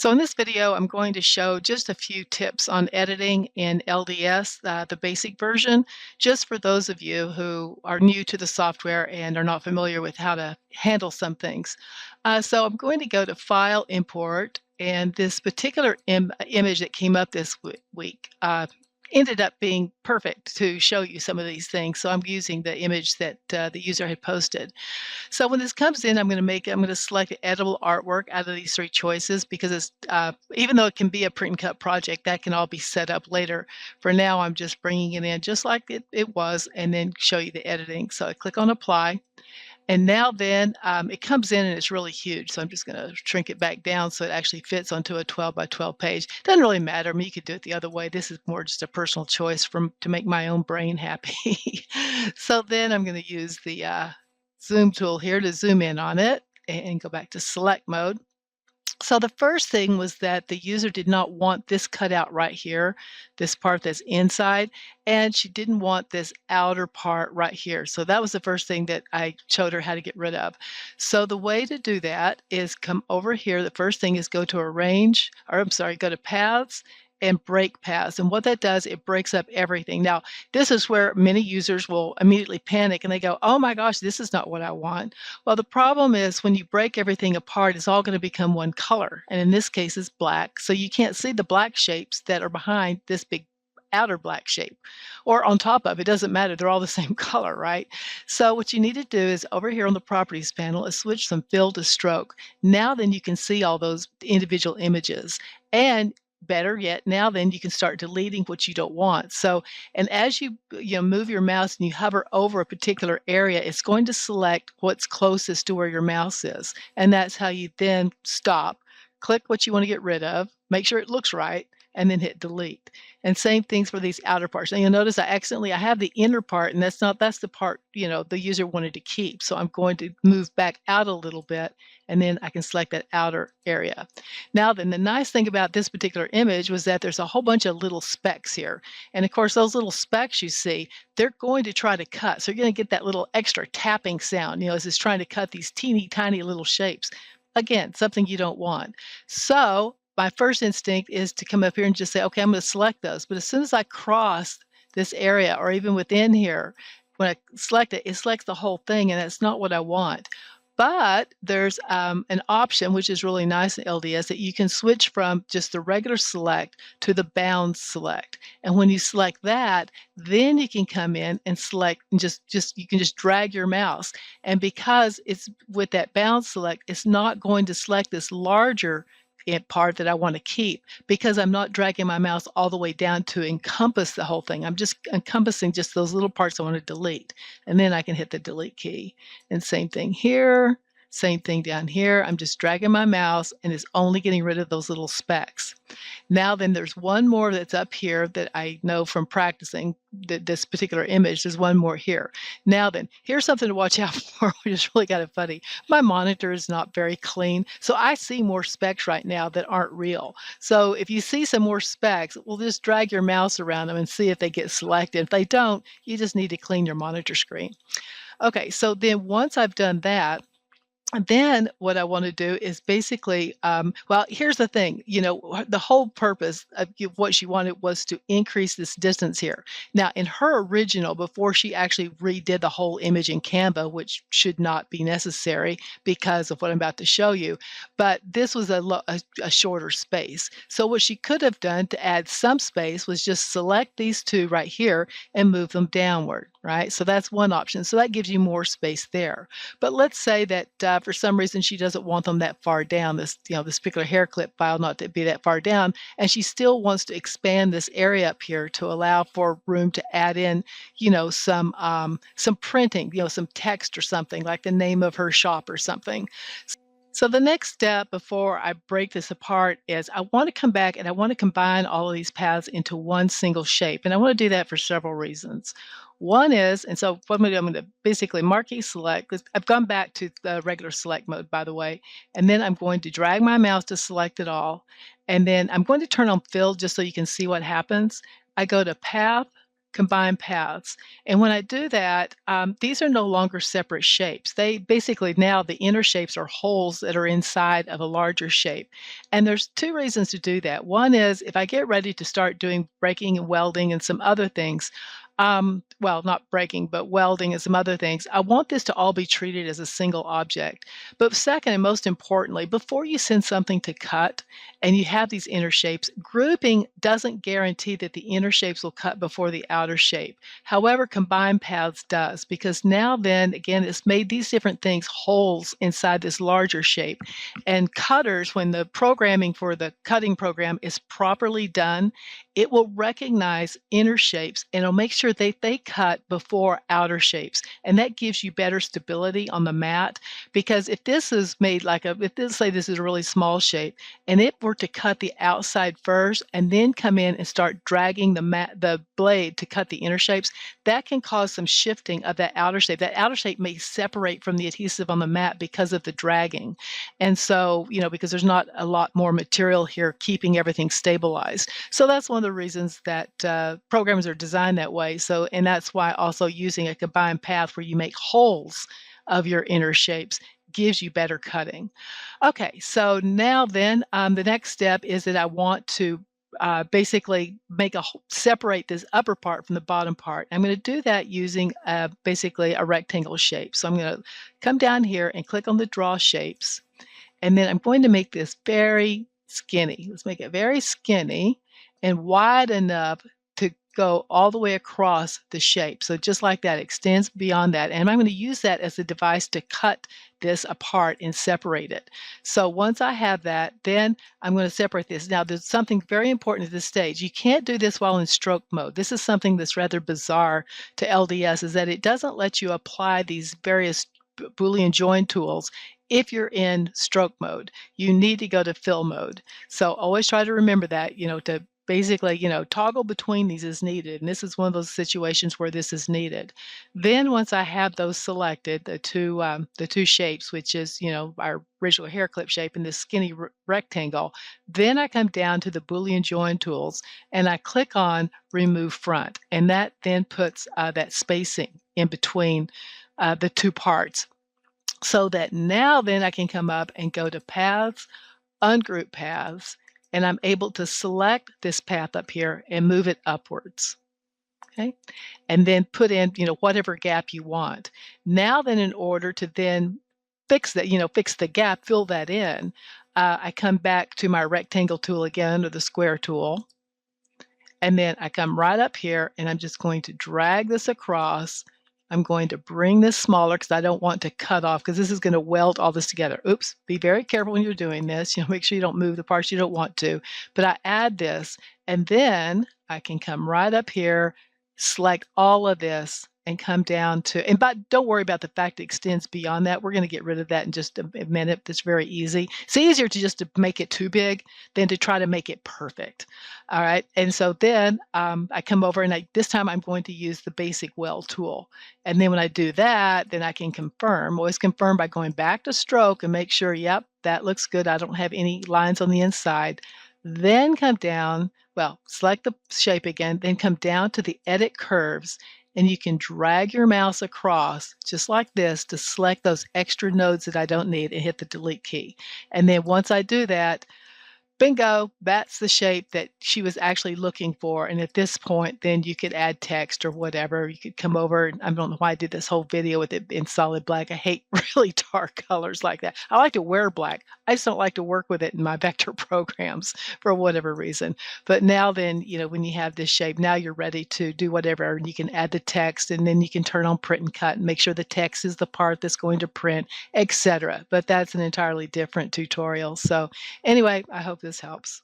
So in this video, I'm going to show just a few tips on editing in LDS, the basic version, just for those of you who are new to the software and are not familiar with how to handle some things. So I'm going to go to File, Import, and this particular image that came up this week ended up being perfect to show you some of these things. So I'm using the image that the user had posted. So when this comes in, I'm going to select editable artwork out of these three choices because it's even though it can be a print and cut project, that can all be set up later. For now, I'm just bringing it in just like it was, and then show you the editing. So I click on Apply, and now then it comes in and it's really huge. So I'm just going to shrink it back down so it actually fits onto a 12 by 12 page. Doesn't really matter. I mean, you could do it the other way. This is more just a personal choice to make my own brain happy. So then I'm going to use the zoom tool here to zoom in on it and go back to select mode. So the first thing was that the user did not want this cut out right here, this part that's inside, and she didn't want this outer part right here. So that was the first thing that I showed her how to get rid of. So the way to do that is come over here. The first thing is go to Arrange, or I'm sorry, go to Paths and break paths. And what that does, it breaks up everything. Now, this is where many users will immediately panic and they go, oh my gosh, this is not what I want. Well, the problem is when you break everything apart, it's all going to become one color. And in this case, it's black. So you can't see the black shapes that are behind this big outer black shape or on top of it. Doesn't matter. They're all the same color, right? So what you need to do is over here on the properties panel is switch from fill to stroke. Now then you can see all those individual images. And better yet, now then you can start deleting what you don't want. So, and as you move your mouse and you hover over a particular area, it's going to select what's closest to where your mouse is. And that's how you then stop, click what you want to get rid of, make sure it looks right, and then hit delete. And same things for these outer parts. And you'll notice I have the inner part, and that's the part, the user wanted to keep. So I'm going to move back out a little bit, and then I can select that outer area. Now then, the nice thing about this particular image was that there's a whole bunch of little specks here. And of course, those little specks you see, they're going to try to cut. So you're going to get that little extra tapping sound, as it's trying to cut these teeny tiny little shapes. Again, something you don't want. So my first instinct is to come up here and just say, okay, I'm going to select those. But as soon as I cross this area or even within here, when I select it, it selects the whole thing, and that's not what I want. But there's an option, which is really nice in LDS, that you can switch from just the regular select to the bound select. And when you select that, then you can come in and select and you can just drag your mouse. And because it's with that bound select, it's not going to select this larger part that I want to keep because I'm not dragging my mouse all the way down to encompass the whole thing. I'm just encompassing just those little parts I want to delete. And then I can hit the delete key. And same thing here, same thing down here. I'm just dragging my mouse and it's only getting rid of those little specks. Now then there's one more that's up here that I know from practicing this particular image. There's one more here. Now then, here's something to watch out for, which is really kind of funny. My monitor is not very clean, so I see more specks right now that aren't real. So if you see some more specks, well, just drag your mouse around them and see if they get selected. If they don't, you just need to clean your monitor screen. Okay, so then once I've done that, and then what I want to do is basically, well, here's the thing, the whole purpose of what she wanted was to increase this distance here. Now, in her original, before she actually redid the whole image in Canva, which should not be necessary because of what I'm about to show you, but this was a shorter space. So what she could have done to add some space was just select these two right here and move them downward, right? So that's one option. So that gives you more space there. But let's say that for some reason she doesn't want them that far down, this particular hair clip file not to be that far down, and she still wants to expand this area up here to allow for room to add in, some printing, some text or something like the name of her shop or something. So the next step before I break this apart is I want to come back and I want to combine all of these paths into one single shape. And I want to do that for several reasons. One is, and so what I'm going to basically marquee select, I've gone back to the regular select mode, by the way, and then I'm going to drag my mouse to select it all. And then I'm going to turn on fill just so you can see what happens. I go to path, combine paths. And when I do that, these are no longer separate shapes. They basically now the inner shapes are holes that are inside of a larger shape. And there's two reasons to do that. One is if I get ready to start doing braking and welding and some other things, well, not braking, but welding and some other things, I want this to all be treated as a single object. But second, and most importantly, before you send something to cut and you have these inner shapes, grouping doesn't guarantee that the inner shapes will cut before the outer shape. However, combined paths does, because now then, again, it's made these different things holes inside this larger shape. And cutters, when the programming for the cutting program is properly done, it will recognize inner shapes and it'll make sure that they cut before outer shapes. And that gives you better stability on the mat, because if this is made like if this, say this is a really small shape, and it were to cut the outside first and then come in and start dragging the blade to cut the inner shapes, that can cause some shifting of that outer shape. That outer shape may separate from the adhesive on the mat because of the dragging. And so, because there's not a lot more material here keeping everything stabilized. So that's one of the reasons that programs are designed that way. So, and that's why also using a combined path where you make holes of your inner shapes gives you better cutting. Okay, so now then the next step is that I want to basically separate this upper part from the bottom part. I'm going to do that using basically a rectangle shape. So I'm going to come down here and click on the draw shapes. And then I'm going to make this very skinny. Let's make it very skinny and wide enough to go all the way across the shape. So just like that, extends beyond that. And I'm going to use that as a device to cut this apart and separate it. So once I have that, then I'm going to separate this. Now, there's something very important at this stage. You can't do this while in stroke mode. This is something that's rather bizarre to LDS, is that it doesn't let you apply these various Boolean join tools if you're in stroke mode. You need to go to fill mode. So always try to remember that, to basically, toggle between these as needed. And this is one of those situations where this is needed. Then once I have those selected, the two shapes, which is, our original hair clip shape and this skinny rectangle, then I come down to the Boolean join tools and I click on remove front. And that then puts that spacing in between the two parts. So that now then I can come up and go to paths, ungroup paths, and I'm able to select this path up here and move it upwards. Okay, and then put in, whatever gap you want. Now then, in order to then fix that, fix the gap, fill that in, I come back to my rectangle tool again, or the square tool. And then I come right up here and I'm just going to drag this across. I'm going to bring this smaller because I don't want to cut off, because this is going to weld all this together. Oops, be very careful when you're doing this. Make sure you don't move the parts you don't want to. But I add this, and then I can come right up here, select all of this, and come down to, but don't worry about the fact it extends beyond that. We're going to get rid of that in just a minute. That's very easy. It's easier to just to make it too big than to try to make it perfect. All right. And so then I come over and this time I'm going to use the basic weld tool. And then when I do that, then I can confirm. Always confirm by going back to stroke and make sure, yep, that looks good. I don't have any lines on the inside. Then come down, select the shape again, then come down to the edit curves. And you can drag your mouse across just like this to select those extra nodes that I don't need and hit the delete key. And then once I do that, bingo, that's the shape that she was actually looking for. And at this point, then you could add text or whatever. You could come over. I don't know why I did this whole video with it in solid black. I hate really dark colors like that. I like to wear black. I just don't like to work with it in my vector programs for whatever reason. But now then, when you have this shape, now you're ready to do whatever. And you can add the text, and then you can turn on print and cut and make sure the text is the part that's going to print, etc. But that's an entirely different tutorial. So anyway, I hope this helps.